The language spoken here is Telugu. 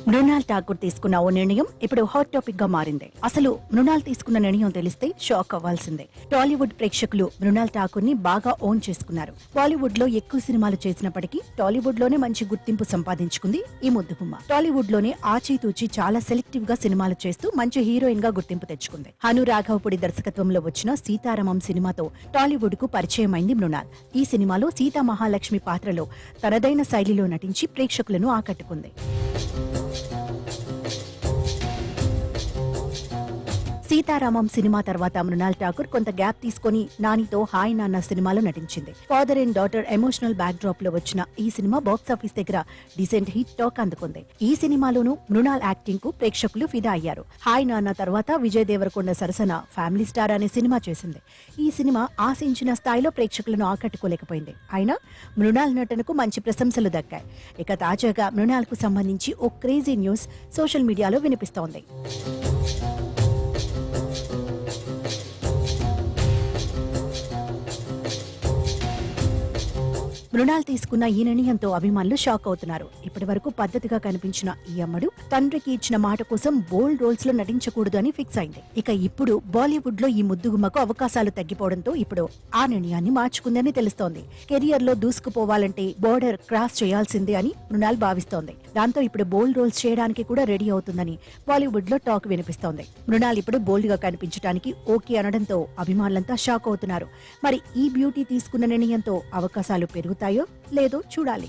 మృణాల్ ఠాకూర్ తీసుకున్న ఓ నిర్ణయం ఇప్పుడు హాట్ టాపిక్ గా మారింది. అసలు మృణాల్ తీసుకున్న నిర్ణయం తెలిస్తే షాక్ అవ్వాల్సిందే. టాలీవుడ్ ప్రేక్షకులు మృణాల్ ఠాకూర్ ని బాగా ఓన్ చేసుకున్నారు. బాలీవుడ్ లో ఎక్కువ సినిమాలు చేసినప్పటికీ టాలీవుడ్ లోనే మంచి గుర్తింపు సంపాదించుకుంది ఈ ముద్దుగుమ్మ. టాలీవుడ్ లోనే ఆచితూచి చాలా సెలెక్టివ్ గా సినిమాలు చేస్తూ మంచి హీరోయిన్ గా గుర్తింపు తెచ్చుకుంది. హను రాఘవపూడి దర్శకత్వంలో వచ్చిన సీతారామం సినిమాతో టాలీవుడ్ కు పరిచయం అయింది మృణాల్. ఈ సినిమాలో సీతా మహాలక్ష్మి పాత్రలో తనదైన శైలిలో నటించి ప్రేక్షకులను ఆకట్టుకుంది. సీతారామం సినిమా తర్వాత మృణాల్ ఠాకూర్ కొంత గ్యాప్ తీసుకుని నానితో హాయ్ నాన్న సినిమాలో నటించింది. Father and daughter emotional back drop లో వచ్చిన ఈ సినిమా బాక్సాఫీస్ దగ్గర డీసెంట్ హిట్ టాక్ అందుకుంది. ఈ సినిమాలోనూ మృణాల్ యాక్టింగ్ కు ప్రేక్షకులు ఫిదా అయ్యారు. హాయ్ నాన్న తర్వాత విజయ్ దేవరకొండ సరసన ఫ్యామిలీ స్టార్ అనే సినిమా చేసింది. ఈ సినిమా ఆశించిన స్థాయిలో ప్రేక్షకులను ఆకట్టుకోలేకపోయింది. అయినా మృణాల్ నటనకు మంచి ప్రశంసలు దక్కాయి. ఇక తాజాగా మృణాల్ కు సంబంధించి ఓ క్రేజీ న్యూస్ సోషల్ మీడియాలో వినిపిస్తోంది. మృణాల్ తీసుకున్న ఈ నిర్ణయంతో అభిమానులు షాక్ అవుతున్నారు. ఇప్పటి వరకు పద్ధతిగా కనిపించిన ఈ అమ్మడు తండ్రికి ఇచ్చిన మాట కోసం బోల్డ్ రోల్స్ లో నటించకూడదు అని ఫిక్స్ అయింది. ఇక ఇప్పుడు బాలీవుడ్ లో ఈ ముద్దుగుమ్మకు అవకాశాలు తగ్గిపోవడంతో ఇప్పుడు ఆ నిర్ణయాన్ని మార్చుకుందని తెలుస్తోంది. కెరియర్ లో దూసుకుపోవాలంటే బోర్డర్ క్రాస్ చేయాల్సిందే అని మృణాల్ భావిస్తోంది. దాంతో ఇప్పుడు బోల్డ్ రోల్స్ చేయడానికి కూడా రెడీ అవుతుందని బాలీవుడ్ లో టాక్ వినిపిస్తోంది. మృణాల్ ఇప్పుడు బోల్డ్ గా కనిపించడానికి ఓకే అనడంతో అభిమానులంతా షాక్ అవుతున్నారు. మరి ఈ బ్యూటీ తీసుకున్న నిర్ణయంతో అవకాశాలు పెరుగుతాయో లేదో చూడాలి.